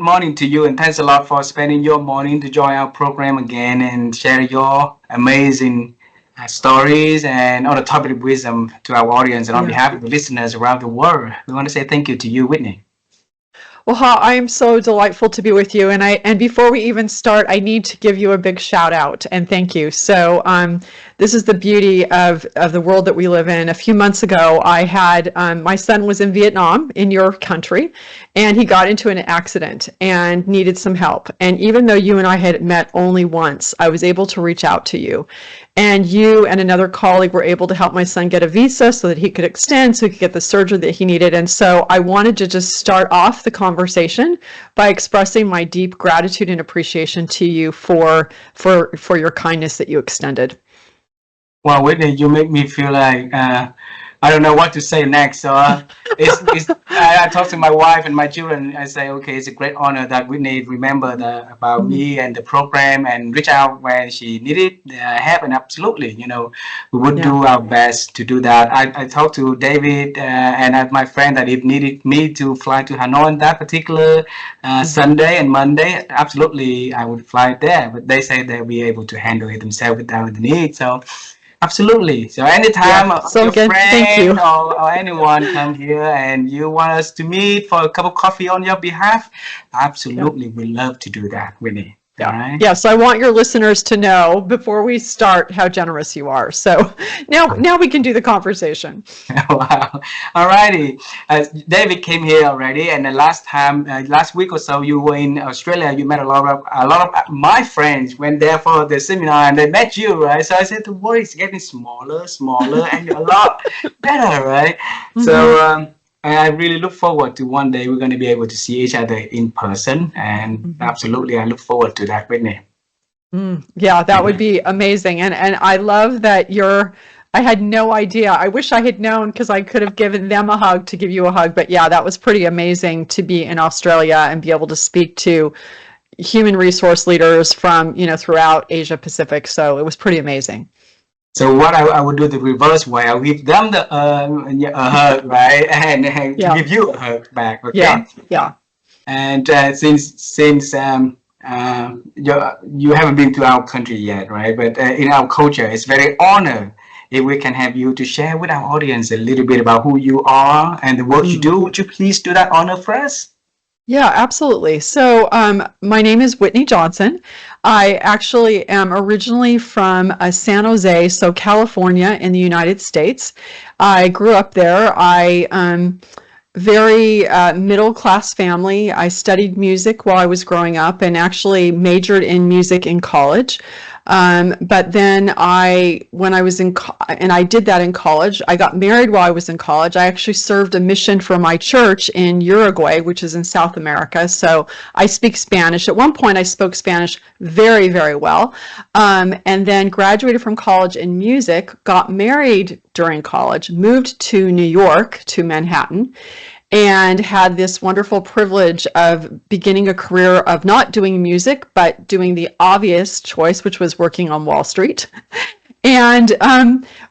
morning to you, and thanks a lot for spending your morning to join our program again and share your amazing stories and on the topic of wisdom to our audience. And on behalf of the listeners around the world, we want to say thank you to you, Whitney. Well, I am so delightful to be with you. And before we even start, I need to give you a big shout out and thank you. So this is the beauty of the world that we live in. A few months ago, I had my son was in Vietnam, in your country, and he got into an accident and needed some help. And even though you and I had met only once, I was able to reach out to you. And you and another colleague were able to help my son get a visa so that he could extend, so he could get the surgery that he needed. And so I wanted to just start off the conversation by expressing my deep gratitude and appreciation to you for your kindness that you extended. Well, Whitney, you make me feel like I don't know what to say next. So I talk to my wife and my children. I say, okay, it's a great honor that Whitney remembered about me and the program and reach out when she needed help. And absolutely, we would do our best to do that. I talked to David and my friend that if needed me to fly to Hanoi on that particular Sunday and Monday, absolutely, I would fly there. But they say they'll be able to handle it themselves without the need. So. Absolutely. So anytime your friend or anyone come here and you want us to meet for a cup of coffee on your behalf, absolutely, we love to do that, Winnie. Yeah. Right? Yeah. So I want your listeners to know before we start how generous you are. So now we can do the conversation. Wow. All righty. David came here already, and the last week or so, you were in Australia. You met a lot of my friends went there for the seminar, and they met you, right? So I said, the world is getting smaller, and you're a lot better, right? Mm-hmm. So. I really look forward to one day we're going to be able to see each other in person. And absolutely, I look forward to that, Whitney. Yeah, that would be amazing. And I love that I had no idea. I wish I had known because I could have given them a hug to give you a hug. But yeah, that was pretty amazing to be in Australia and be able to speak to human resource leaders from, throughout Asia Pacific. So it was pretty amazing. So what I would do the reverse way. I'll give them a hug, right, and give you a hug back. Okay. Yeah. And since you haven't been to our country yet, right? But in our culture, it's very honored if we can have you to share with our audience a little bit about who you are and the work you do. Would you please do that honor for us? Yeah, absolutely. So my name is Whitney Johnson. I actually am originally from San Jose, so California in the United States. I grew up there. Very middle-class family. I studied music while I was growing up and actually majored in music in college. But then when I was and I did that in college, I got married while I was in college. I actually served a mission for my church in Uruguay, which is in South America. So I speak Spanish. At one point, I spoke Spanish very, very well. And then graduated from college in music, got married during college, moved to New York, to Manhattan, and had this wonderful privilege of beginning a career of not doing music, but doing the obvious choice, which was working on Wall Street. And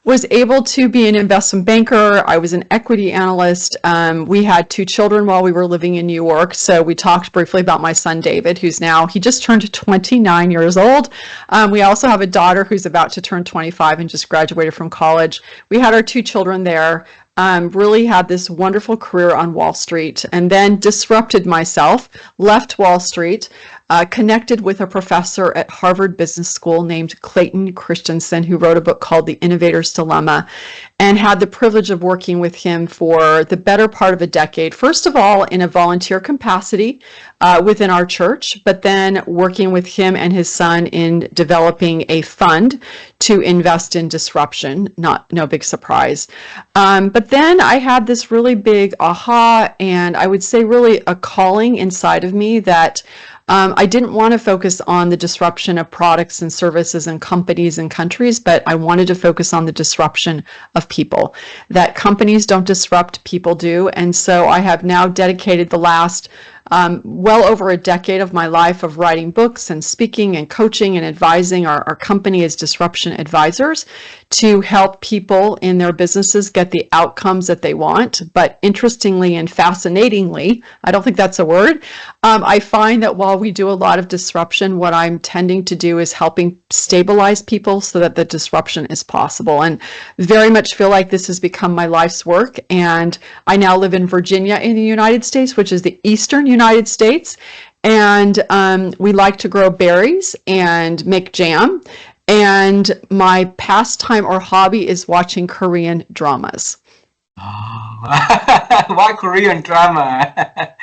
was able to be an investment banker. I was an equity analyst. We had 2 children while we were living in New York. So we talked briefly about my son, David, he just turned 29 years old. We also have a daughter who's about to turn 25 and just graduated from college. We had our 2 children there. Really had this wonderful career on Wall Street, and then disrupted myself, left Wall Street, connected with a professor at Harvard Business School named Clayton Christensen, who wrote a book called The Innovator's Dilemma, and had the privilege of working with him for the better part of a decade. First of all, in a volunteer capacity within our church, but then working with him and his son in developing a fund to invest in disruption. No big surprise. But then I had this really big aha, and I would say really a calling inside of me that I didn't want to focus on the disruption of products and services and companies and countries, but I wanted to focus on the disruption of people. That companies don't disrupt, people do. And so I have now dedicated the last well over a decade of my life of writing books and speaking and coaching and advising. Our company is Disruption Advisors to help people in their businesses get the outcomes that they want. But interestingly and fascinatingly, I don't think that's a word, I find that while we do a lot of disruption, what I'm tending to do is helping stabilize people so that the disruption is possible. And very much feel like this has become my life's work. And I now live in Virginia in the United States, which is the eastern United States. And we like to grow berries and make jam. And my pastime or hobby is watching Korean dramas. Oh. Why Korean drama?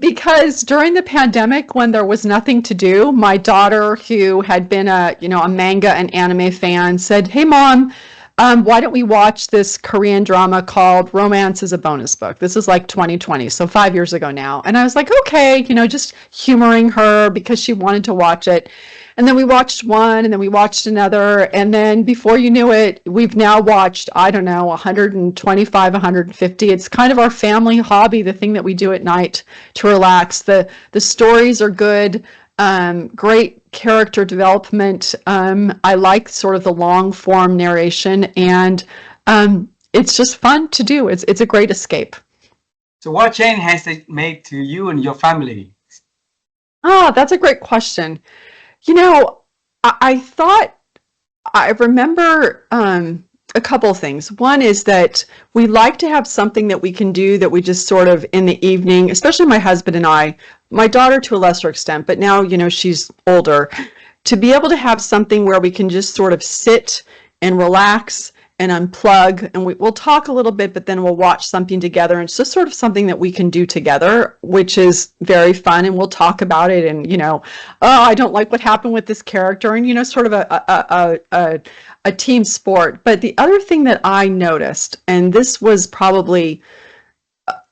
Because during the pandemic, when there was nothing to do, my daughter, who had been a manga and anime fan, said, "Hey, Mom, why don't we watch this Korean drama called Romance is a Bonus Book?" This is like 2020, so 5 years ago now. And I was like, okay, just humoring her because she wanted to watch it. And then we watched one, and then we watched another. And then before you knew it, we've now watched, I don't know, 125, 150. It's kind of our family hobby, the thing that we do at night to relax. The stories are good, great character development. I like sort of the long form narration, and it's just fun to do. It's a great escape. So what change has it made to you and your family? Ah, that's a great question. I thought, I remember a couple of things. One is that we like to have something that we can do that we just sort of in the evening, especially my husband and I, my daughter to a lesser extent, but now, she's older, to be able to have something where we can just sort of sit and relax and unplug, and we'll talk a little bit, but then we'll watch something together. And it's just sort of something that we can do together, which is very fun. And we'll talk about it, and oh, I don't like what happened with this character, and sort of a team sport. But the other thing that I noticed, and this was probably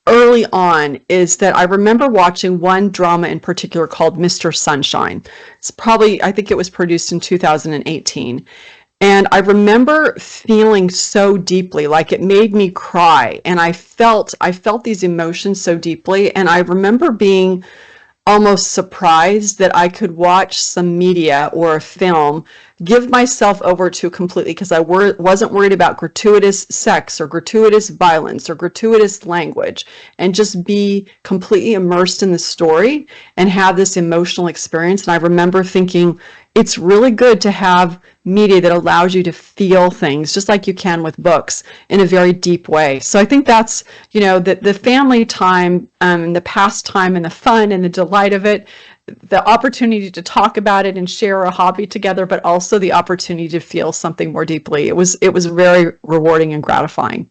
early on, is that I remember watching one drama in particular called Mr. Sunshine. I think it was produced in 2018. And I remember feeling so deeply, like it made me cry. And I felt these emotions so deeply. And I remember being almost surprised that I could watch some media or a film, give myself over to completely, because I wasn't worried about gratuitous sex or gratuitous violence or gratuitous language, and just be completely immersed in the story and have this emotional experience. And I remember thinking, it's really good to have media that allows you to feel things just like you can with books in a very deep way. So I think that's, the family time, the pastime and the fun and the delight of it, the opportunity to talk about it and share a hobby together, but also the opportunity to feel something more deeply. It was very rewarding and gratifying.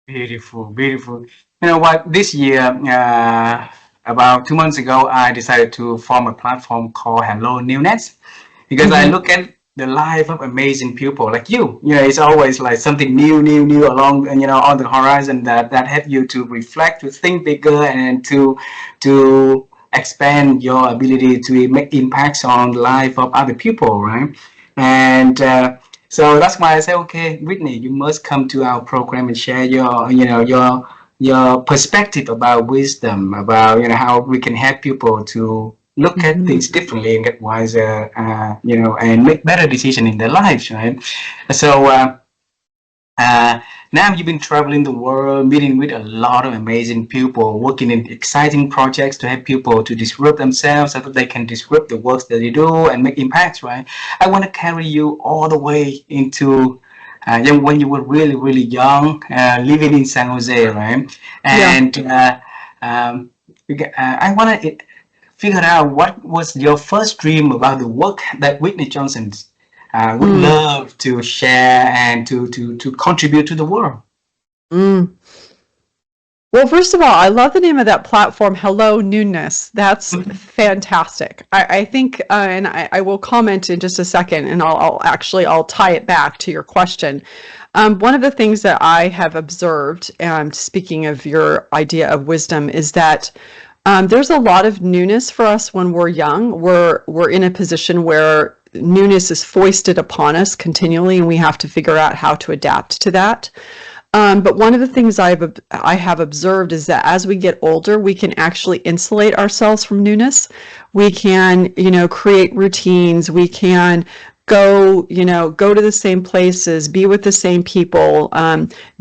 Beautiful, beautiful. You know what? This year, about 2 months ago, I decided to form a platform called helloNEWNESS, because I look at the life of amazing people like you. It's always like something new along, on the horizon that help you to reflect, to think bigger, and to expand your ability to make impacts on the life of other people, right? And so that's why I say, okay, Whitney, you must come to our program and share your perspective about wisdom, about how we can help people to look at things differently and get wiser, and make better decisions in their lives, right? So now you've been traveling the world, meeting with a lot of amazing people, working in exciting projects to help people to disrupt themselves so that they can disrupt the work that they do and make impacts, right? I want to carry you all the way into when you were really, really young, living in San Jose, right? And I want to figure out what was your first dream about the work that Whitney Johnson would love to share and to contribute to the world. Well, first of all, I love the name of that platform, helloNEWNESS. That's fantastic. I think, and I will comment in just a second, and I'll tie it back to your question. One of the things that I have observed, speaking of your idea of wisdom, is that there's a lot of newness for us when we're young. We're in a position where newness is foisted upon us continually, and we have to figure out how to adapt to that. But one of the things I have observed is that as we get older, we can actually insulate ourselves from newness. We can, create routines. We can go to the same places, be with the same people,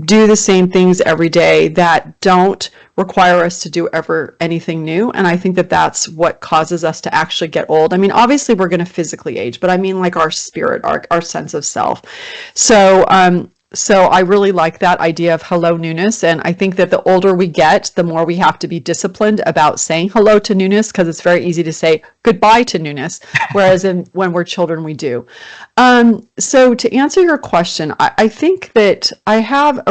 do the same things every day that don't require us to do ever anything new. And I think that that's what causes us to actually get old. I mean, obviously we're going to physically age, but I mean like our spirit, our sense of self. So I really like that idea of hello newness. And I think that the older we get, the more we have to be disciplined about saying hello to newness, because it's very easy to say goodbye to newness, whereas when we're children, we do. So to answer your question, I think that I have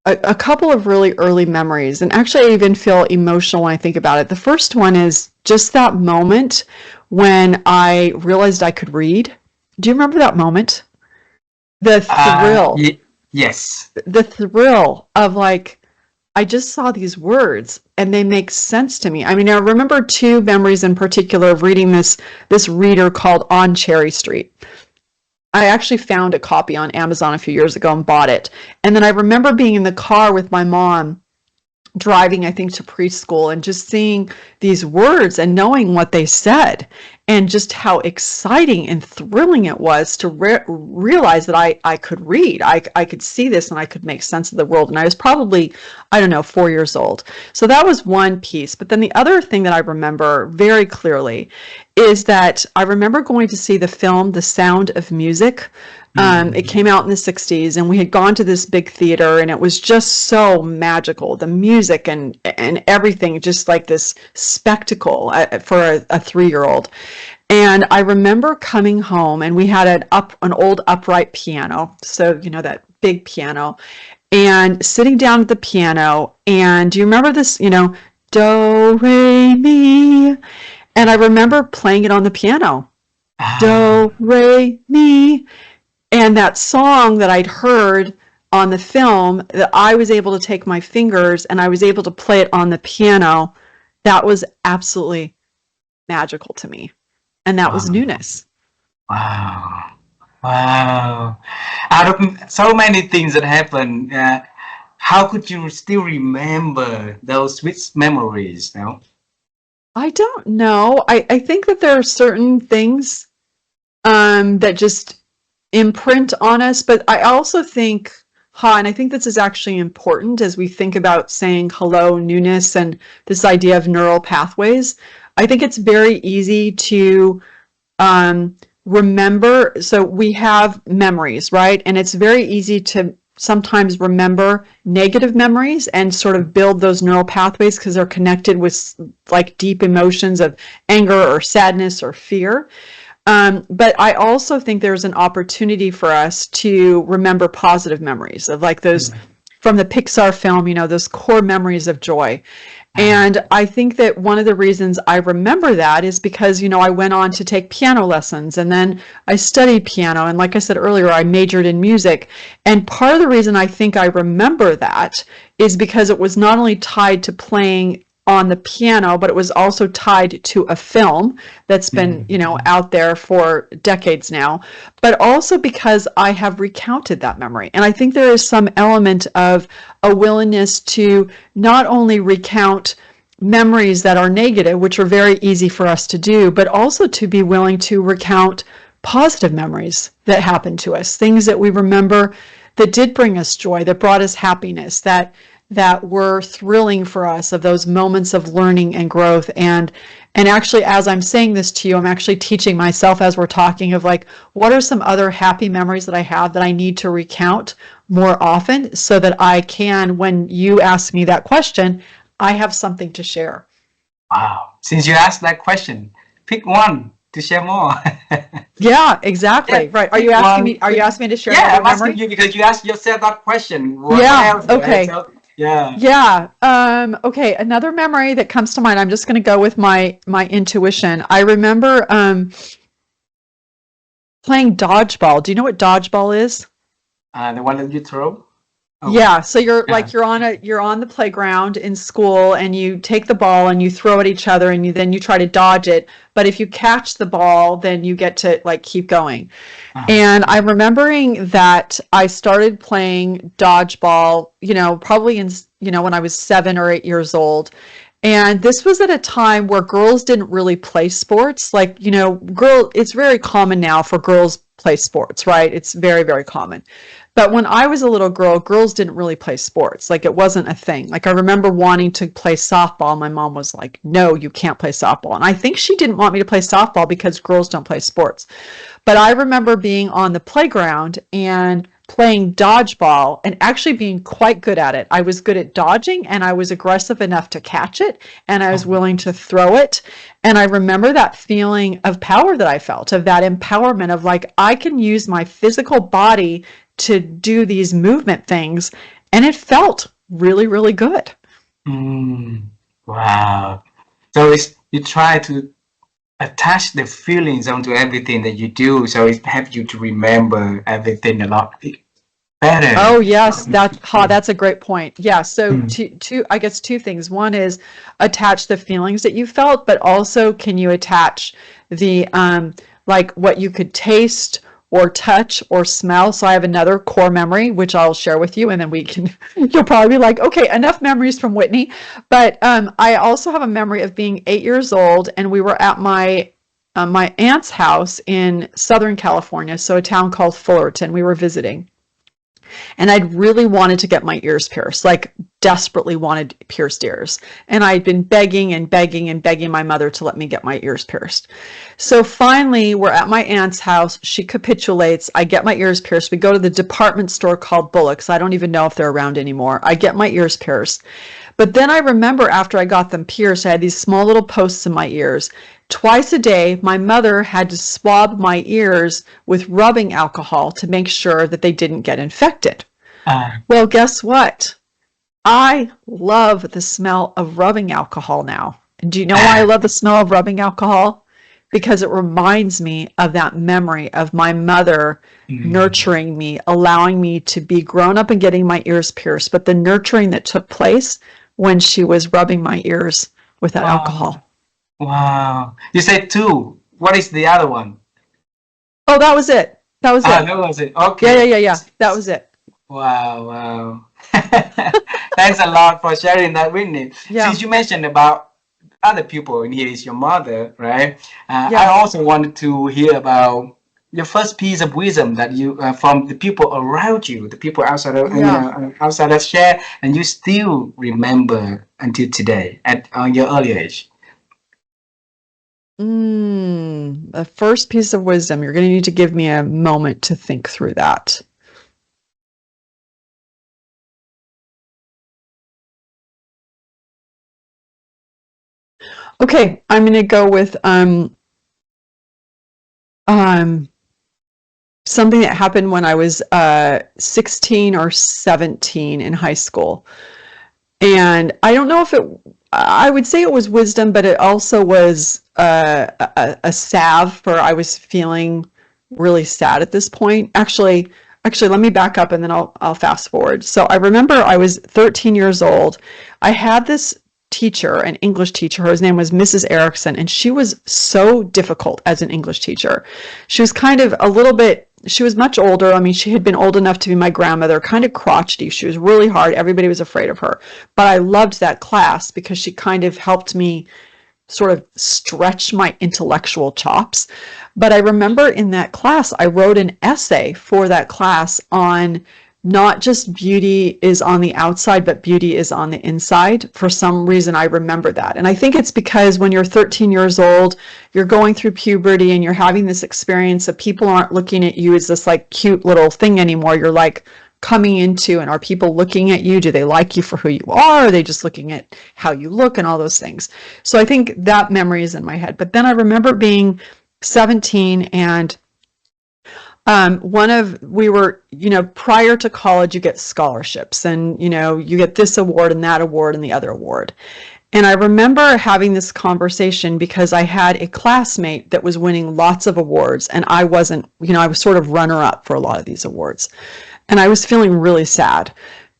a couple of really early memories, and actually I even feel emotional when I think about it. The first one is just that moment when I realized I could read. Do you remember that moment? The thrill, Yes. the thrill of like, I just saw these words and they make sense to me. I mean, I remember two memories in particular of reading this reader called On Cherry Street. I actually found a copy on Amazon a few years ago and bought it. And then I remember being in the car with my mom driving, I think, to preschool and just seeing these words and knowing what they said and just how exciting and thrilling it was to realize that I could read. I could see this and I could make sense of the world. And I was probably, I don't know, 4 years old. So that was one piece. But then the other thing that I remember very clearly is that I remember going to see the film The Sound of Music. It came out in the 60s, and we had gone to this big theater, and it was just so magical. The music and everything, just like this spectacle for a 3-year-old. And I remember coming home, and we had an old upright piano, so that big piano, and sitting down at the piano. And do you remember this? Do re mi, and I remember playing it on the piano. Do re mi. And that song that I'd heard on the film, that I was able to take my fingers and I was able to play it on the piano, that was absolutely magical to me. And that was newness. Wow. Wow. Out of so many things that happened, how could you still remember those sweet memories now? I don't know. I think that there are certain things that just imprint on us, but I also think, and I think this is actually important as we think about saying hello, newness, and this idea of neural pathways. I think it's very easy to remember. So we have memories, right? And it's very easy to sometimes remember negative memories and sort of build those neural pathways because they're connected with like deep emotions of anger or sadness or fear. But I also think there's an opportunity for us to remember positive memories of like those from the Pixar film, those core memories of joy. And I think that one of the reasons I remember that is because, I went on to take piano lessons and then I studied piano. And like I said earlier, I majored in music. And part of the reason I think I remember that is because it was not only tied to playing on the piano, but it was also tied to a film that's been, out there for decades now, but also because I have recounted that memory. And I think there is some element of a willingness to not only recount memories that are negative, which are very easy for us to do, but also to be willing to recount positive memories that happened to us, things that we remember that did bring us joy, that brought us happiness, that were thrilling for us, of those moments of learning and growth. And actually, as I'm saying this to you, I'm actually teaching myself as we're talking of like, what are some other happy memories that I have that I need to recount more often so that I can, when you ask me that question, I have something to share. Wow. Since you asked that question, pick one to share more. Yeah, exactly. Yeah, right. Are you asking me? Are you asking me to share? Yeah, I'm asking you because you asked yourself that question. What else? Okay. Right? So, yeah. Okay. Another memory that comes to mind. I'm just going to go with my intuition. I remember playing dodgeball. Do you know what dodgeball is? The one that you throw? Oh, Yeah, so you're yeah. like you're on the playground in school and you take the ball and you throw at each other and then you try to dodge it. But if you catch the ball, then you get to like keep going. Uh, And I'm remembering that I started playing dodgeball, probably when I was 7 or 8 years old. And this was at a time where girls didn't really play sports. Like, it's very common now for girls play sports, right? It's very, very common. But when I was a little girl, girls didn't really play sports. Like it wasn't a thing. Like I remember wanting to play softball. My mom was like, "No, you can't play softball." And I think she didn't want me to play softball because girls don't play sports. But I remember being on the playground and playing dodgeball and actually being quite good at it. I was good at dodging and I was aggressive enough to catch it and I was oh, willing to throw it. And I remember that feeling of power that I felt, of that empowerment of like, I can use my physical body to do these movement things. And it felt really, really good. mm, wow. So you try to attach the feelings onto everything that you do, so it helps you to remember everything a lot better. Oh yes, that's a great point. Yeah, so Mm. I guess two things. One is attach the feelings that you felt, but also can you attach the like what you could taste or touch or smell. So I have another core memory which I'll share with you and then we can you'll probably be like, "Okay, enough memories from Whitney." But I also have a memory of being 8 years old and we were at my aunt's house in Southern California, so a town called Fullerton. We were visiting. And I'd really wanted to get my ears pierced, like desperately wanted pierced ears. And I'd been begging and begging and begging my mother to let me get my ears pierced. So finally, we're at my aunt's house. She capitulates. I get my ears pierced. We go to the department store called Bullock's. I don't even know if they're around anymore. I get my ears pierced. But then I remember after I got them pierced, I had these small little posts in my ears. Twice a day, my mother had to swab my ears with rubbing alcohol to make sure that they didn't get infected. Uh, Well, guess what? I love the smell of rubbing alcohol now. And do you know why I love the smell of rubbing alcohol? Because it reminds me of that memory of my mother mm, nurturing me, allowing me to be grown up and getting my ears pierced, but the nurturing that took place when she was rubbing my ears with that wow, alcohol. wow. You said two. What is the other one? Oh, that was it. That was Ah, it. that was it. Yeah, yeah, Okay. yeah, yeah. That was it. Wow, wow. Thanks a lot for sharing that, Whitney. Yeah, Since you mentioned about other people, and here is your mother, right? I yeah, also wanted to hear about your first piece of wisdom that you from the people around you, the people outside of yeah. outside of share, and you still remember until today at your early age. The first piece of wisdom. You're going to need to give me a moment to think through that. Okay, I'm going to go with um, something that happened when I was 16 or 17 in high school. And I don't know if I would say it was wisdom, but it also was a salve for I was feeling really sad at this point. Actually, let me back up and then I'll fast forward. So I remember I was 13 years old. I had this teacher, an English teacher. Her name was Mrs. Erickson, and she was so difficult as an English teacher. She was kind of a little bit, she was much older. I mean, she had been old enough to be my grandmother, kind of crotchety. She was really hard. Everybody was afraid of her. But I loved that class because she kind of helped me sort of stretch my intellectual chops. But I remember in that class, I wrote an essay for that class on not just beauty is on the outside, but beauty is on the inside. For some reason, I remember that. And I think it's because when you're 13 years old, you're going through puberty and you're having this experience of people aren't looking at you as this like cute little thing anymore. You're like coming into, and are people looking at you? Do they like you for who you are? Are they just looking at how you look and all those things? So I think that memory is in my head. But then I remember being 17 and we were, prior to college, you get scholarships and, you get this award and that award and the other award. And I remember having this conversation because I had a classmate that was winning lots of awards and I wasn't, I was sort of runner up for a lot of these awards. And I was feeling really sad.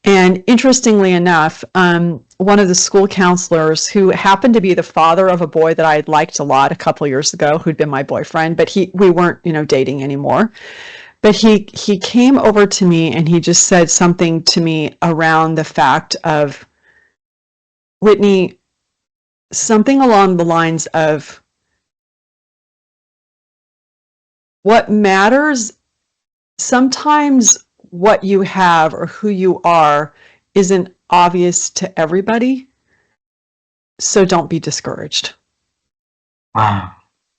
And interestingly enough, one of the school counselors, who happened to be the father of a boy that I had liked a lot a couple years ago, who'd been my boyfriend, but we weren't, dating anymore. But he came over to me and he just said something to me around the fact of, Whitney, something along the lines of, what matters, sometimes what you have or who you are isn't obvious to everybody, so don't be discouraged. Wow.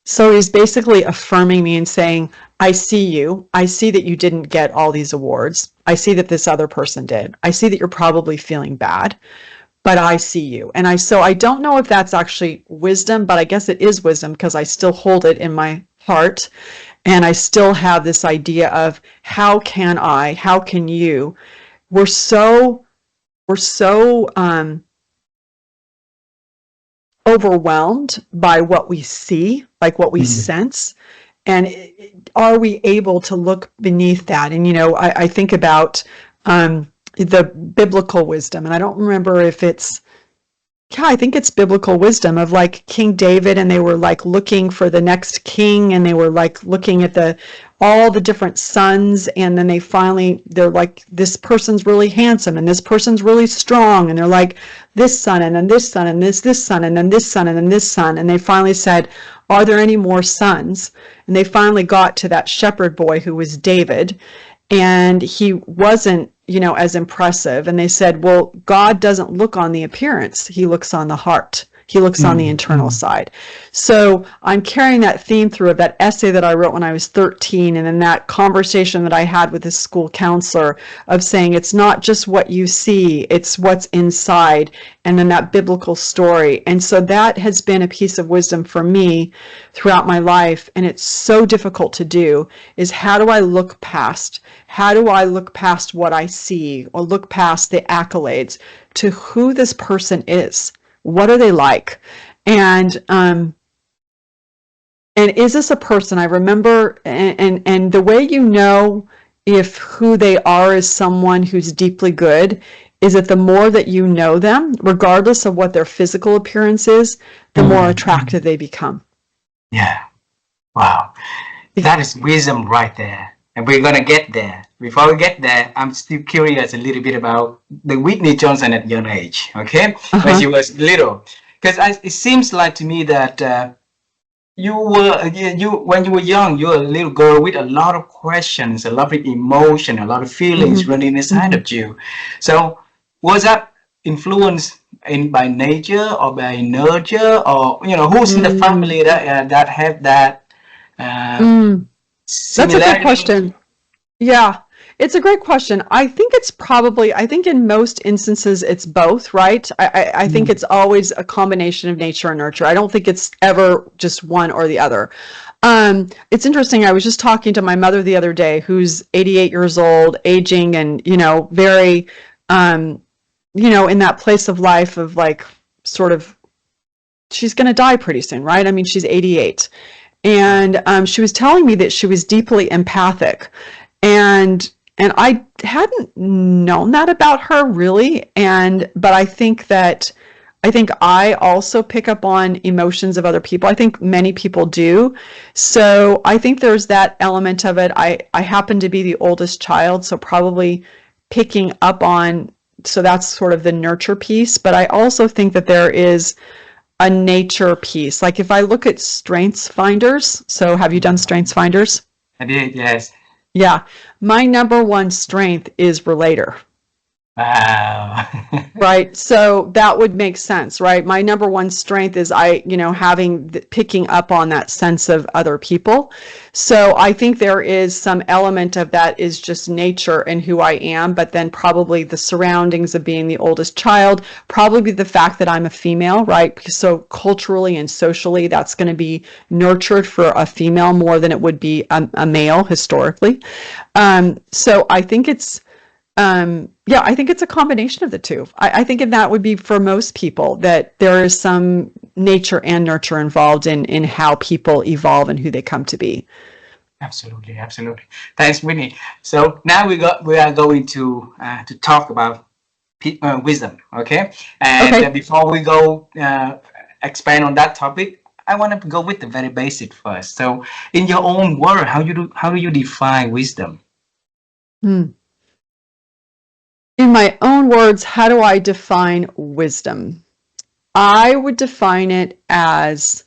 So he's basically affirming me and saying, I see you. I see that you didn't get all these awards. I see that this other person did. I see that you're probably feeling bad, but I see you. And so I don't know if that's actually wisdom, but I guess it is wisdom because I still hold it in my heart. And I still have this idea of, how can you? We're so overwhelmed by what we see, like what we sense. And are we able to look beneath that? And, I think about the biblical wisdom, and I don't remember if I think it's biblical wisdom of like King David, and they were like looking for the next king, and they were like looking at all the different sons, and then they're like, this person's really handsome, and this person's really strong, and they're like, this son, and then this son, and this son, and then this son, and then this son, and they finally said, are there any more sons? And they finally got to that shepherd boy who was David, and he wasn't, as impressive. And they said, well, God doesn't look on the appearance. He looks on the heart. He looks on the internal side. So I'm carrying that theme through of that essay that I wrote when I was 13, and then that conversation that I had with this school counselor of saying, it's not just what you see, it's what's inside, and then that biblical story. And so that has been a piece of wisdom for me throughout my life, and it's so difficult to do, is how do I look past what I see, or look past the accolades to who this person is? What are they like? And is this a person? I remember, and the way if who they are is someone who's deeply good, is that the more that you know them, regardless of what their physical appearance is, the more attractive they become. Yeah. Wow. That is wisdom right there. And we're going to get there. Before we get there, I'm still curious a little bit about the Whitney Johnson at young age, okay? When she was little. Because it seems like to me that when you were young, you were a little girl with a lot of questions, a lot of emotion, a lot of feelings running inside of you. So was that influenced by nature or by nurture, or, who's in the family that have that That's a good question. Yeah, it's a great question. I think in most instances it's both, right? I think it's always a combination of nature and nurture. I don't think it's ever just one or the other. It's interesting. I was just talking to my mother the other day, who's 88 years old, aging, and, very, in that place of life of like, sort of, she's going to die pretty soon, right? I mean, she's 88. And she was telling me that she was deeply empathic, and I hadn't known that about her really. But I think I also pick up on emotions of other people. I think many people do. So I think there's that element of it. I happen to be the oldest child, so probably picking up on. So that's sort of the nurture piece. But I also think that there is a nature piece. Like if I look at Strengths Finders, so have you done Strengths Finders? I did, yes. Yeah. My number one strength is relator. Wow. Right. So that would make sense, right? My number one strength is picking up on that sense of other people. So I think there is some element of that is just nature and who I am, but then probably the surroundings of being the oldest child, probably the fact that I'm a female, right? So culturally and socially, that's going to be nurtured for a female more than it would be a male historically. So I think I think it's a combination of the two. I think that would be for most people, that there is some nature and nurture involved in how people evolve and who they come to be. Absolutely, absolutely. Thanks, Whitney. So now we are going to talk about wisdom. Okay, and Okay. before we go expand on that topic, I want to go with the very basic first. So, in your own word, how do you define wisdom? Hmm. In my own words, how do I define wisdom? I would define it as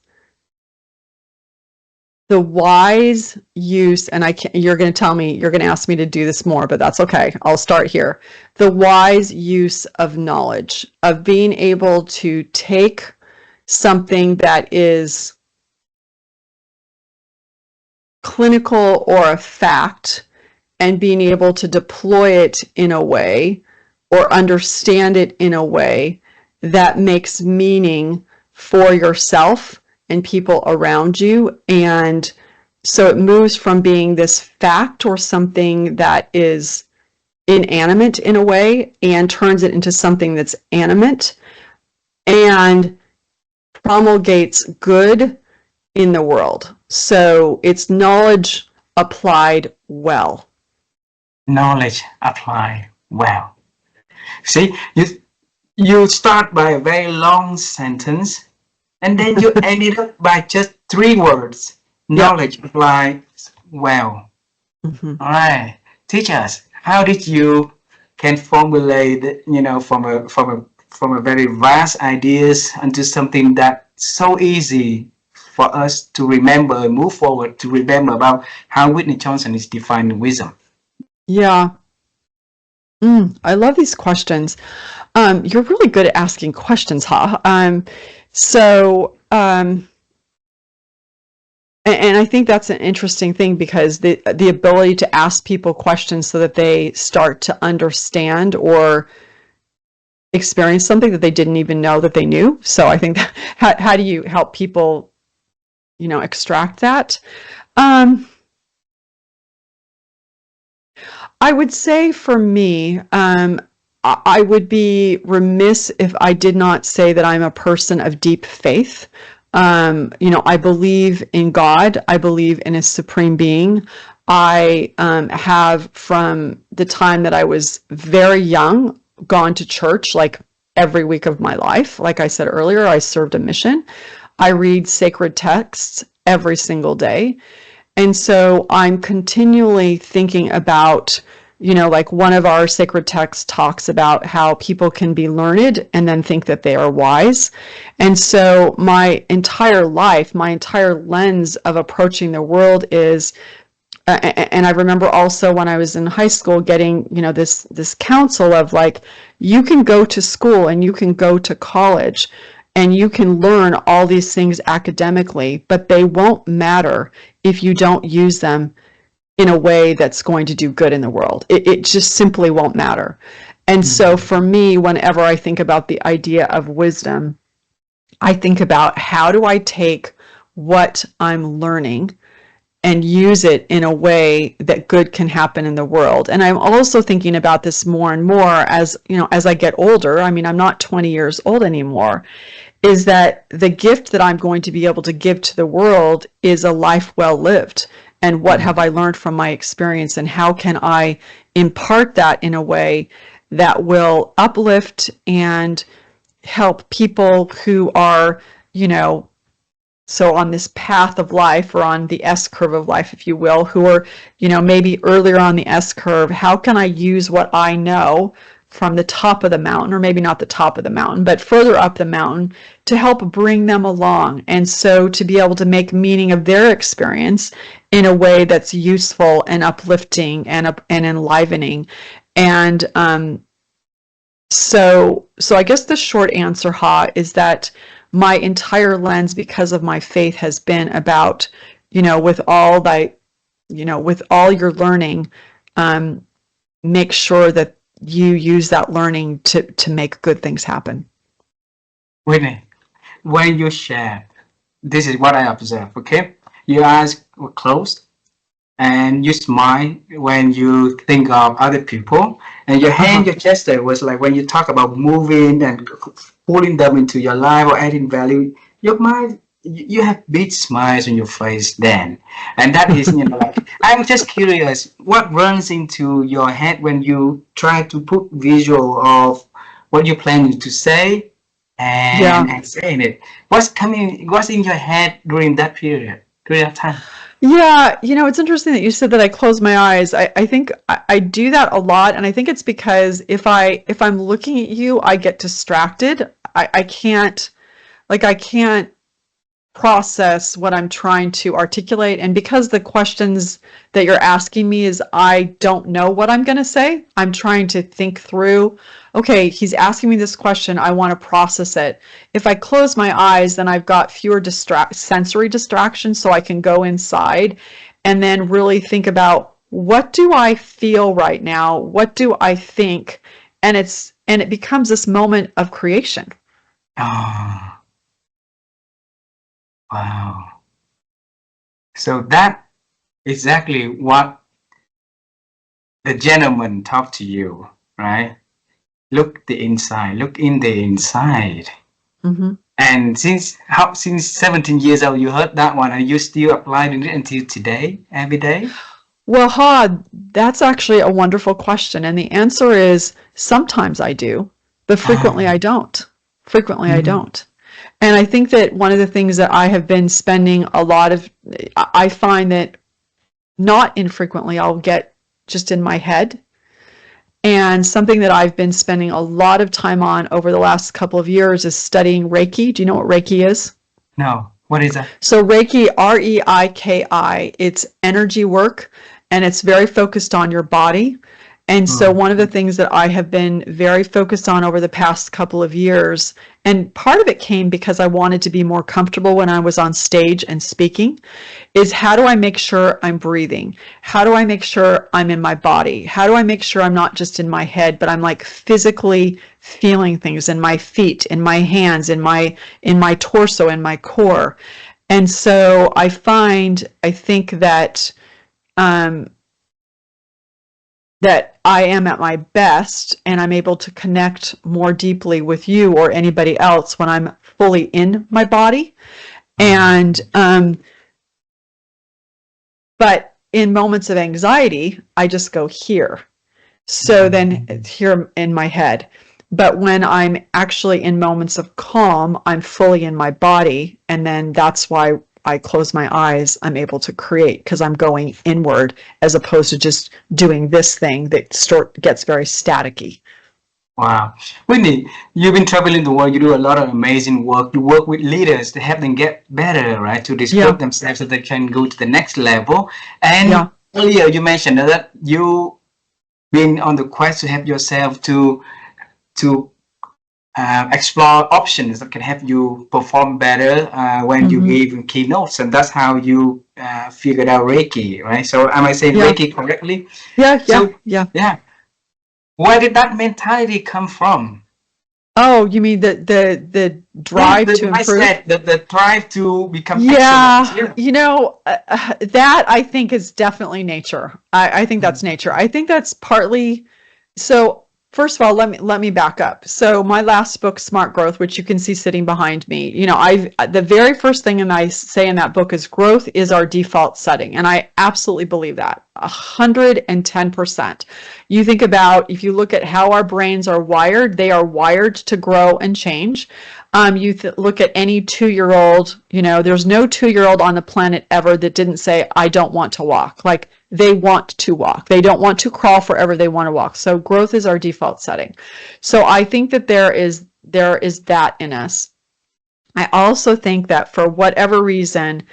the wise use, and you're going to tell me, you're going to ask me to do this more, but that's okay. I'll start here. The wise use of knowledge, of being able to take something that is clinical or a fact and being able to deploy it in a way or understand it in a way that makes meaning for yourself and people around you. And so it moves from being this fact or something that is inanimate in a way and turns it into something that's animate and promulgates good in the world. So it's knowledge applied well. Knowledge applied well. See, you start by a very long sentence, and then you end it up by just 3 words. Yep. Knowledge applied well. Mm-hmm. All right. Teach us. How did you can formulate, from a very vast ideas into something that so easy for us to remember and move forward to remember about how Whitney Johnson is defining wisdom. Yeah. I love these questions. You're really good at asking questions, huh? So, and I think that's an interesting thing because the ability to ask people questions so that they start to understand or experience something that they didn't even know that they knew. So I think that, how do you help people, extract that? I would say for me, I would be remiss if I did not say that I'm a person of deep faith. I believe in God. I believe in a supreme being. I have, from the time that I was very young, gone to church like every week of my life. Like I said earlier, I served a mission. I read sacred texts every single day. And so I'm continually thinking about, like one of our sacred texts talks about how people can be learned and then think that they are wise. And so my entire life, my entire lens of approaching the world is, and I remember also when I was in high school getting, this counsel of like, you can go to school and you can go to college and you can learn all these things academically, but they won't matter if you don't use them in a way that's going to do good in the world. It just simply won't matter. And so Mhm. for me, whenever I think about the idea of wisdom, I think about how do I take what I'm learning and use it in a way that good can happen in the world. And I'm also thinking about this more and more as, as I get older. I mean, I'm not 20 years old anymore, is that the gift that I'm going to be able to give to the world is a life well lived. And what have I learned from my experience, and how can I impart that in a way that will uplift and help people who are, you know, so on this path of life, or on the S curve of life, if you will, who are, maybe earlier on the S curve. How can I use what I know from the top of the mountain, or maybe not the top of the mountain, but further up the mountain, to help bring them along? And so to be able to make meaning of their experience in a way that's useful and uplifting and enlivening. And so I guess the short answer, Ha, is that my entire lens, because of my faith, has been about, with all thy, with all your learning, um, make sure that you use that learning to make good things happen. Whitney, when you share, this is what I observe, okay? Your eyes were closed and you smile when you think of other people, and your Uh-huh. hand, your gesture was like when you talk about moving and pulling them into your life or adding value, your mind, you have big smiles on your face then. And that is, like, I'm just curious, what runs into your head when you try to put visual of what you're planning to say, Yeah. and saying it. What's in your head during that period, during that time? Yeah, it's interesting that you said that I close my eyes. I think I do that a lot, and I think it's because if I'm looking at you, I get distracted. I can't I can't process what I'm trying to articulate. And because the questions that you're asking me is I don't know what I'm going to say, I'm trying to think through, okay, he's asking me this question, I want to process it. If I close my eyes, then I've got fewer sensory distractions, so I can go inside and then really think about, what do I feel right now? What do I think? And it becomes this moment of creation. Oh, wow. So that exactly what the gentleman talked to you, right? Look the inside, look in the inside. Mm-hmm. And since 17 years old, you heard that one, and you still applying it until today, every day? Well, that's actually a wonderful question. And the answer is sometimes I do, but frequently Oh, I don't. Frequently I mm, don't. And I think that one of the things that I have been spending a lot of, I find that not infrequently I'll get just in my head. And something that I've been spending a lot of time on over the last couple of years is studying Reiki. Do you know what Reiki is? no. What is that? So Reiki, Reiki, it's energy work, and it's very focused on your body. And so Mm, one of the things that I have been very focused on over the past couple of years, and part of it came because I wanted to be more comfortable when I was on stage and speaking, is how do I make sure I'm breathing? How do I make sure I'm in my body? How do I make sure I'm not just in my head, but I'm like physically feeling things in my feet, in my hands, in my torso, in my core? And so I think that um, that I am at my best and I'm able to connect more deeply with you or anybody else when I'm fully in my body. And mm, but in moments of anxiety, I just go here. So then mm. here in my head. But when I'm actually in moments of calm, I'm fully in my body. And then that's why I close my eyes. I'm able to create because I'm going inward as opposed to just doing this thing that gets very staticky. Wow. Whitney, you've been traveling the world. You do a lot of amazing work. You work with leaders to help them get better, right? To Yeah. develop themselves so they can go to the next level. And Yeah. earlier you mentioned that you been on the quest to help yourself to explore options that can help you perform better when you Hmm. give keynotes, and that's how you figured out Reiki, right? So am I saying Yeah. Reiki correctly? Yeah. Yeah. So Yeah. yeah, where did that mentality come from? Oh, you mean the Yeah, drive the to improve? mindset, the drive to become excellent. Yeah, Yeah. that I think is definitely nature. I think that's nature. I think that's partly so. First of all, let me back up. So my last book, Smart Growth, which you can see sitting behind me, I the very first thing and I say in that book is growth is our default setting, and I absolutely believe that 110%. You think about if you look at how our brains are wired, they are wired to grow and change. Look at any 2-year-old, there's no 2-year-old on the planet ever that didn't say, I don't want to walk. Like they want to walk. They don't want to crawl forever. They want to walk. So growth is our default setting. So I think that there is that in us. I also think that for whatever reason,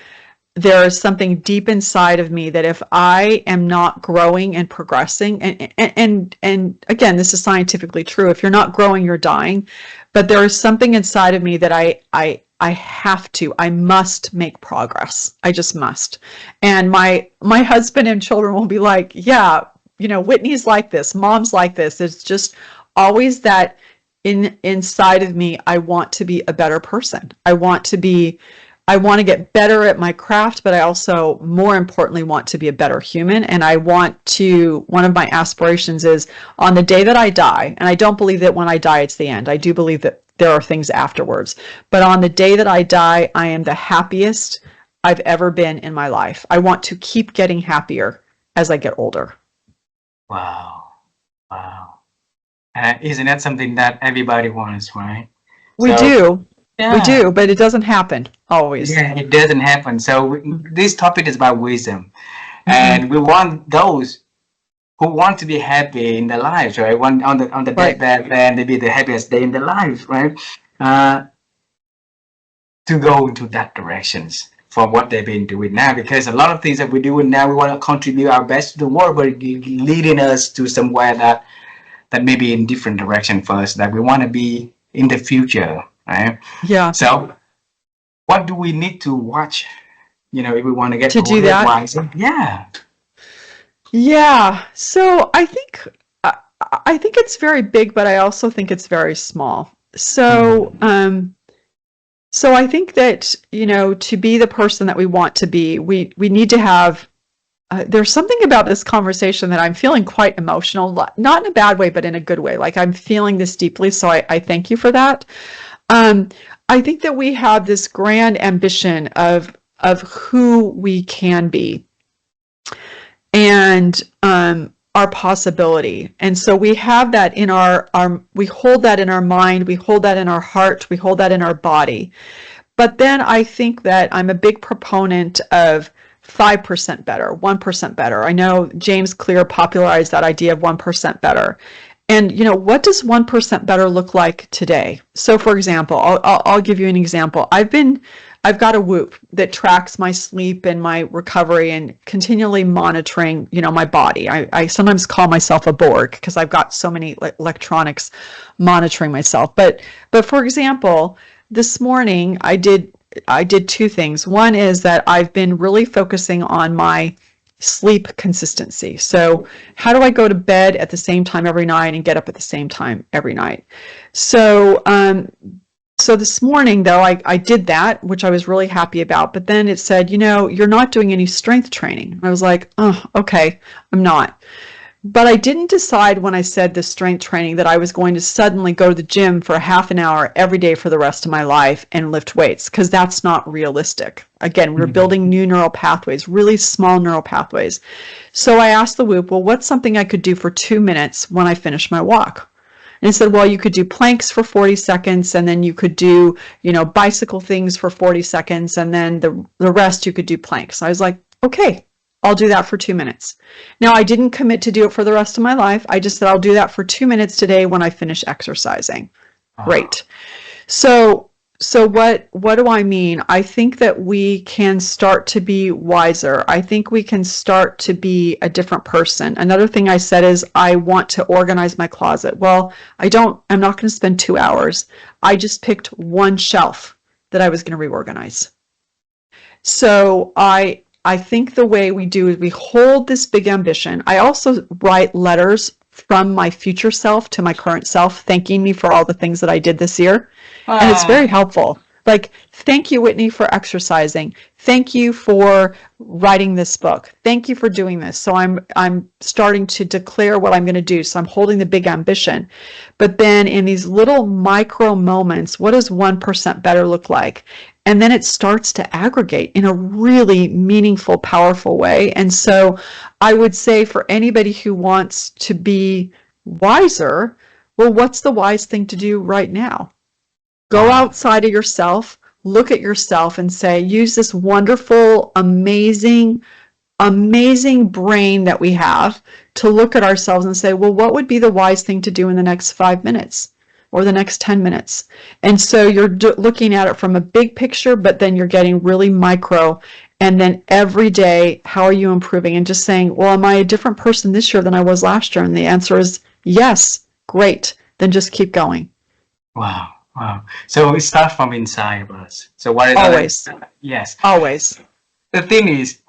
there is something deep inside of me that if I am not growing and progressing, and again, this is scientifically true. If you're not growing, you're dying. But there is something inside of me that I must make progress. I just must. And my husband and children will be like, yeah, Whitney's like this, mom's like this. It's just always that inside of me, I want to be a better person. I want to get better at my craft, but I also, more importantly, want to be a better human. And one of my aspirations is on the day that I die, and I don't believe that when I die, it's the end. I do believe that there are things afterwards. But on the day that I die, I am the happiest I've ever been in my life. I want to keep getting happier as I get older. Wow. Wow. Isn't that something that everybody wants, right? We So do. We yeah, do, but it doesn't happen always. yeah, it doesn't happen. So this topic is about wisdom, Mm-hmm. and we want those who want to be happy in their lives, right? Want on the Right. deathbed, and maybe the happiest day in their life, right? Uh, to go into that directions from what they've been doing now, because a lot of things that we're doing now, we want to contribute our best to the world, but leading us to somewhere that may be in different direction for us that we want to be in the future, right? Yeah. So what do we need to watch, if we want to get To do older, that. wiser? Yeah. Yeah. So I I think it's very big, but I also think it's very small. Mhm. So I think that, to be the person that we want to be, we need to have there's something about this conversation that I'm feeling quite emotional, not in a bad way, but in a good way. Like I'm feeling this deeply, so I thank you for that. Um, I think that we have this grand ambition of who we can be and our possibility. And so we have that in our we hold that in our mind, we hold that in our heart, we hold that in our body. But then I think that I'm a big proponent of 5% better, 1% better. I know James Clear popularized that idea of 1% better. And what does 1% better look like today? So for example, I'll give you an example. I've got a Whoop that tracks my sleep and my recovery and continually monitoring, my body. I sometimes call myself a Borg because I've got so many electronics monitoring myself. But for example, this morning I did two things. One is that I've been really focusing on my sleep consistency. So how do I go to bed at the same time every night and get up at the same time every night? So so this morning though I did that, which I was really happy about. But then it said, you're not doing any strength training. And I was like, oh, okay, I'm not. But I didn't decide when I said the strength training that I was going to suddenly go to the gym for a half an hour every day for the rest of my life and lift weights, because that's not realistic. Again, we're Mhm. building new neural pathways, really small neural pathways. So I asked the Whoop, well, what's something I could do for 2 minutes when I finish my walk? And it said, well, you could do planks for 40 seconds, and then you could do, bicycle things for 40 seconds, and then the rest you could do planks. I was like, okay, I'll do that for 2 minutes. Now, I didn't commit to do it for the rest of my life. I just said, I'll do that for 2 minutes today when I finish exercising. Wow. Great. So, so what do I mean? I think that we can start to be wiser. I think we can start to be a different person. Another thing I said is I want to organize my closet. Well, I'm not going to spend 2 hours. I just picked one shelf that I was going to reorganize. So I think the way we do is we hold this big ambition. I also write letters from my future self to my current self, thanking me for all the things that I did this year. And it's very Ah, helpful. Like, thank you, Whitney, for exercising. Thank you for writing this book. Thank you for doing this. So I'm starting to declare what I'm going to do. So I'm holding the big ambition. But then in these little micro moments, what does 1% better look like? And then it starts to aggregate in a really meaningful, powerful way. And so I would say for anybody who wants to be wiser, well, what's the wise thing to do right now? Go wow. outside of yourself, look at yourself and say, use this wonderful, amazing brain that we have to look at ourselves and say, well, what would be the wise thing to do in the next 5 minutes or the next 10 minutes? And so you're looking at it from a big picture, but then you're getting really micro. And then every day, how are you improving? And just saying, well, am I a different person this year than I was last year? And the answer is yes. Great. Then just keep going. Wow. Wow. So it starts from inside of us. So what is that? Always. Yes. Always. The thing is,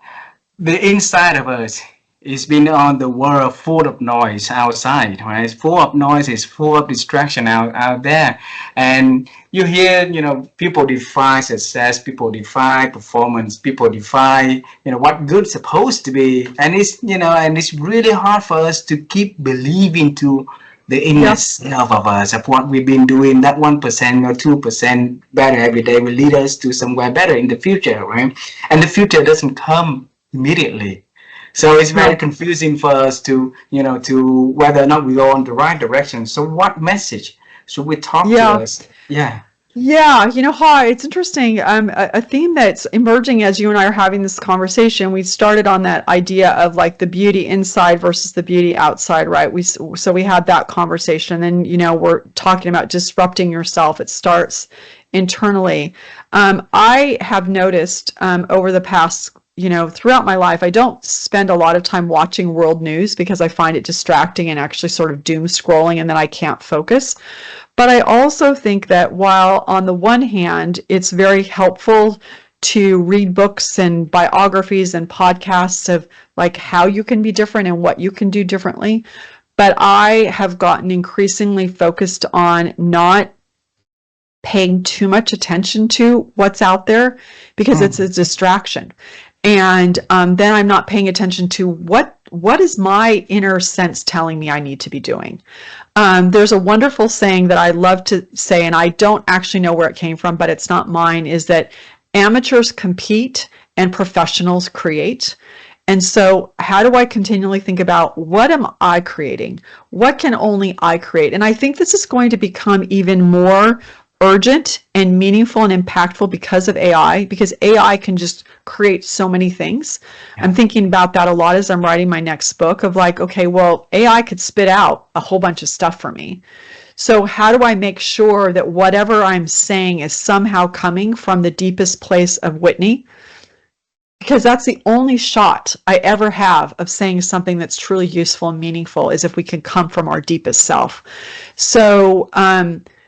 the inside of us is been on the world full of noise outside, right? It's full of noise, it's full of distraction out there. And you hear, people define success, people define performance, people define, what good's supposed to be. And it's really hard for us to keep believing to the inner Yeah. self of us, of what we've been doing. That 1% or 2% better every day will lead us to somewhere better in the future, right? And the future doesn't come immediately. So it's very No. confusing for us to, to whether or not we go on the right direction. So what message should we talk to Yeah. us? Yeah. Yeah, hi, it's interesting. A theme that's emerging as you and I are having this conversation. We started on that idea of like the beauty inside versus the beauty outside, right? So we had that conversation, and we're talking about disrupting yourself. It starts internally. I have noticed over the past, throughout my life, I don't spend a lot of time watching world news because I find it distracting and actually sort of doom scrolling, and then I can't focus. But I also think that while on the one hand, it's very helpful to read books and biographies and podcasts of like how you can be different and what you can do differently, but I have gotten increasingly focused on not paying too much attention to what's out there because it's a Mm. distraction. And then I'm not paying attention to what is my inner sense telling me I need to be doing. There's a wonderful saying that I love to say, and I don't actually know where it came from, but it's not mine, is that amateurs compete and professionals create. And so, how do I continually think about what am I creating? What can only I create? And I think this is going to become even more urgent and meaningful and impactful because of AI, because AI can just create so many things. I'm Yeah. thinking about that a lot as I'm writing my next book of like, okay, well, AI could spit out a whole bunch of stuff for me. So how do I make sure that whatever I'm saying is somehow coming from the deepest place of Whitney? Because that's the only shot I ever have of saying something that's truly useful and meaningful is if we can come from our deepest self. So,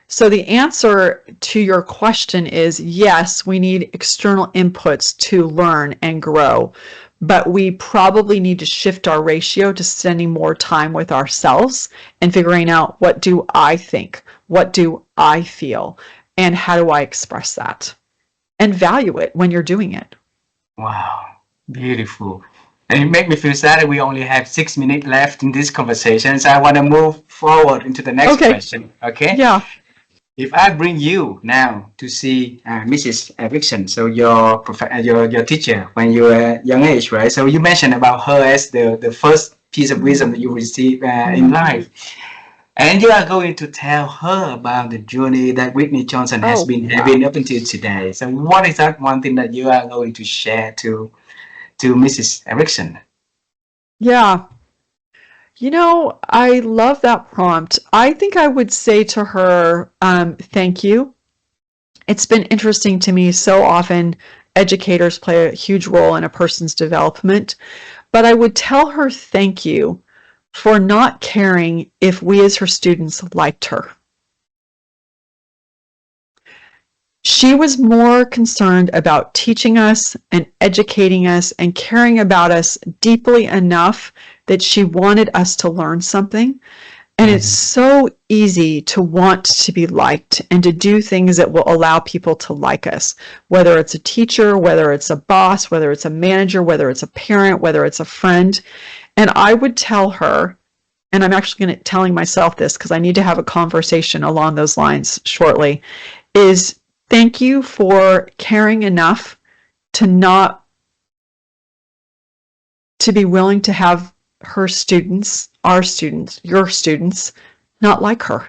so the answer to your question is yes, we need external inputs to learn and grow, but we probably need to shift our ratio to spending more time with ourselves and figuring out what do I think, what do I feel, and how do I express that, and value it when you're doing it. Wow. Beautiful. And it makes me feel sad that we only have 6 minutes left in this conversation. So I want to move forward into the next Okay. question. Okay. Yeah. If I bring you now to see Mrs. Erickson, so your teacher when you were young age, right? So you mentioned about her as the first piece of wisdom that you received in life, and you are going to tell her about the journey that Whitney Johnson has Oh, been wow. having up until today. So what is that one thing that you are going to share to Mrs. Erickson? Yeah. I love that prompt. I think I would say to her, thank you. It's been interesting to me. So often, educators play a huge role in a person's development, but I would tell her thank you for not caring if we as her students liked her. She was more concerned about teaching us and educating us and caring about us deeply enough that she wanted us to learn something. And it's Mhm. so easy to want to be liked and to do things that will allow people to like us, whether it's a teacher, whether it's a boss, whether it's a manager, whether it's a parent, whether it's a friend. And I would tell her, and I'm actually going to telling myself this because I need to have a conversation along those lines shortly, is thank you for caring enough to not to be willing to have her students, our students, your students, not like her.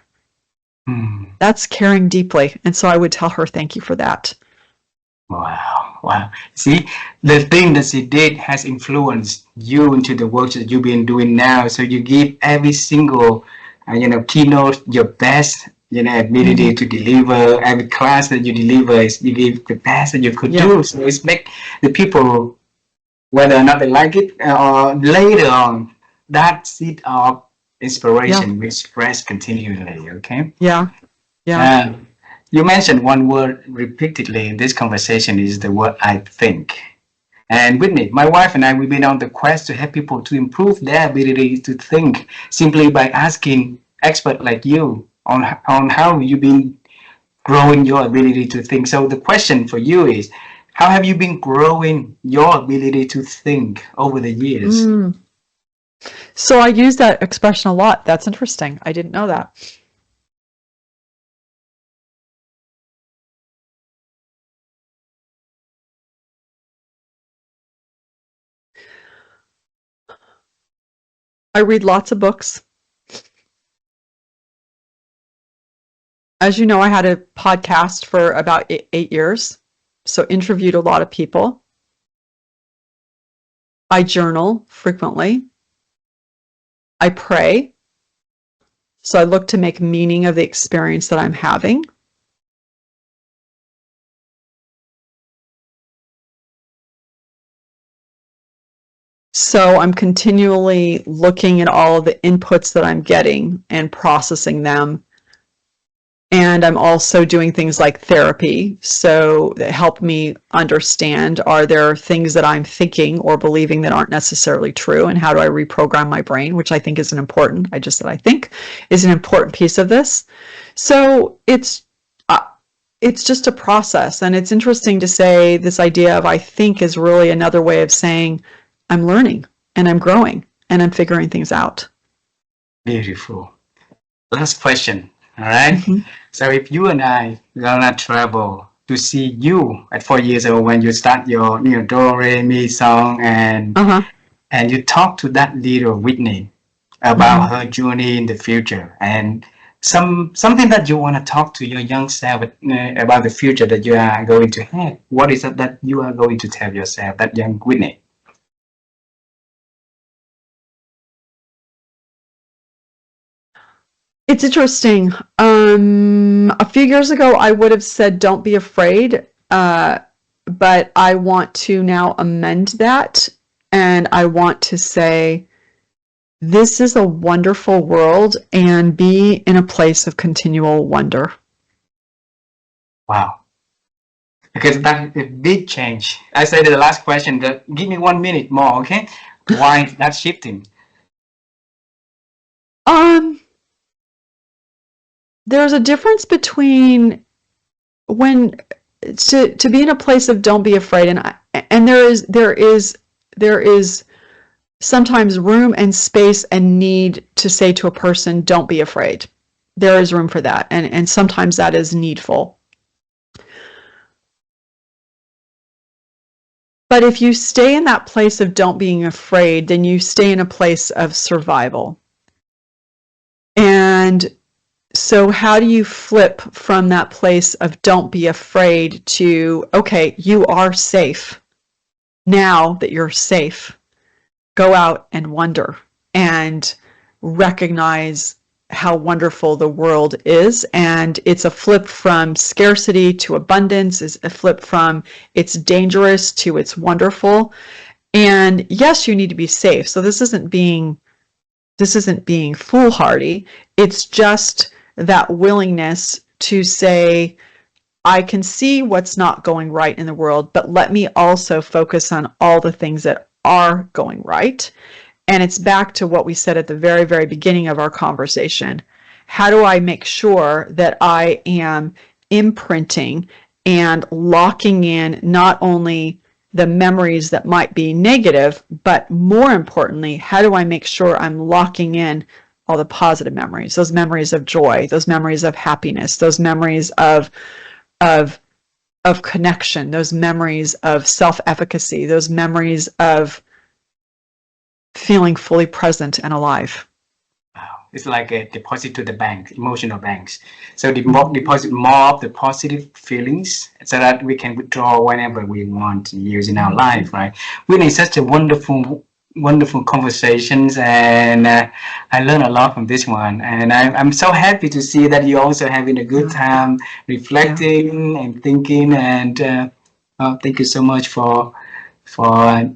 Hmm. That's caring deeply. And so I would tell her thank you for that. Wow, wow. See, the thing that she did has influenced you into the work that you've been doing now. So you give every single, keynote your best, ability Mm-hmm. to deliver. Every class that you deliver is you give the best that you could Yeah. do. So it's make the people, whether or not they like it, or later on, that seed of Yeah. inspiration will spread continually. Okay. Yeah. Yeah. Um, you mentioned one word repeatedly in this conversation is the word I think. And Whitney, my wife and I, we've been on the quest to help people to improve their ability to think simply by asking experts like you on how you've been growing your ability to think. So the question for you is, how have you been growing your ability to think over the years? Mm. So I use that expression a lot. That's interesting. I didn't know that. I read lots of books. As you know, I had a podcast for about 8 years, so interviewed a lot of people. I journal frequently. I pray. So I look to make meaning of the experience that I'm having. So I'm continually looking at all of the inputs that I'm getting and processing them. And I'm also doing things like therapy, so that help me understand, are there things that I'm thinking or believing that aren't necessarily true, and how do I reprogram my brain, which I think is an important, I just said I think, is an important piece of this. So it's just a process, and it's interesting to say this idea of I think is really another way of saying I'm learning and I'm growing and I'm figuring things out. Beautiful. Last question. All right. Mm-hmm. So if you and I gonna travel to see you at 4 years old when you start your Do Re Mi song and you talk to that little Whitney about her journey in the future and something that you want to talk to your young self about the future that you are going to have. What is it that you are going to tell yourself, that young Whitney? It's interesting. A few years ago, I would have said, don't be afraid. But I want to now amend that. And I want to say, this is a wonderful world, and be in a place of continual wonder. Wow. Because that's a big change. I said the last question, give me 1 minute more, okay? Why is that shifting? There's a difference between when to be in a place of don't be afraid, and there is sometimes room and space and need to say to a person, don't be afraid. There is room for that, and sometimes that is needful. But if you stay in that place of don't being afraid, then you stay in a place of survival. And so how do you flip from that place of don't be afraid to, okay, you are safe. Now that you're safe, go out and wonder and recognize how wonderful the world is. And it's a flip from scarcity to abundance, is a flip from it's dangerous to it's wonderful. And yes, you need to be safe. So this isn't being foolhardy. It's just that willingness to say, I can see what's not going right in the world, but let me also focus on all the things that are going right. And it's back to what we said at the very, very beginning of our conversation. How do I make sure that I am imprinting and locking in not only the memories that might be negative, but more importantly, how do I make sure I'm locking in all the positive memories, those memories of joy, those memories of happiness, those memories of connection, those memories of self-efficacy, those memories of feeling fully present and alive. Wow. It's like a deposit to the bank, emotional banks. So deposit more of the positive feelings so that we can withdraw whenever we want to use in our life, right? Really, such a wonderful conversations, and I learned a lot from this one, and I'm so happy to see that you're also having a good time reflecting and thinking, and thank you so much for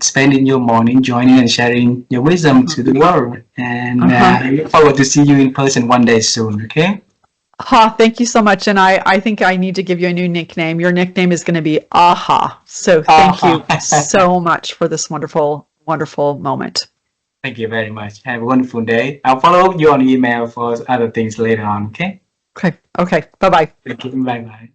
spending your morning joining and sharing your wisdom to the world, and I look forward to see you in person one day soon. Okay. Thank you so much. And I think I need to give you a new nickname. Your nickname is going to be Aha. So thank you so much for this wonderful moment. Thank you very much. Have a wonderful day. I'll follow up you on email for other things later on. Okay. Okay. Bye-bye. Thank you. Bye-bye.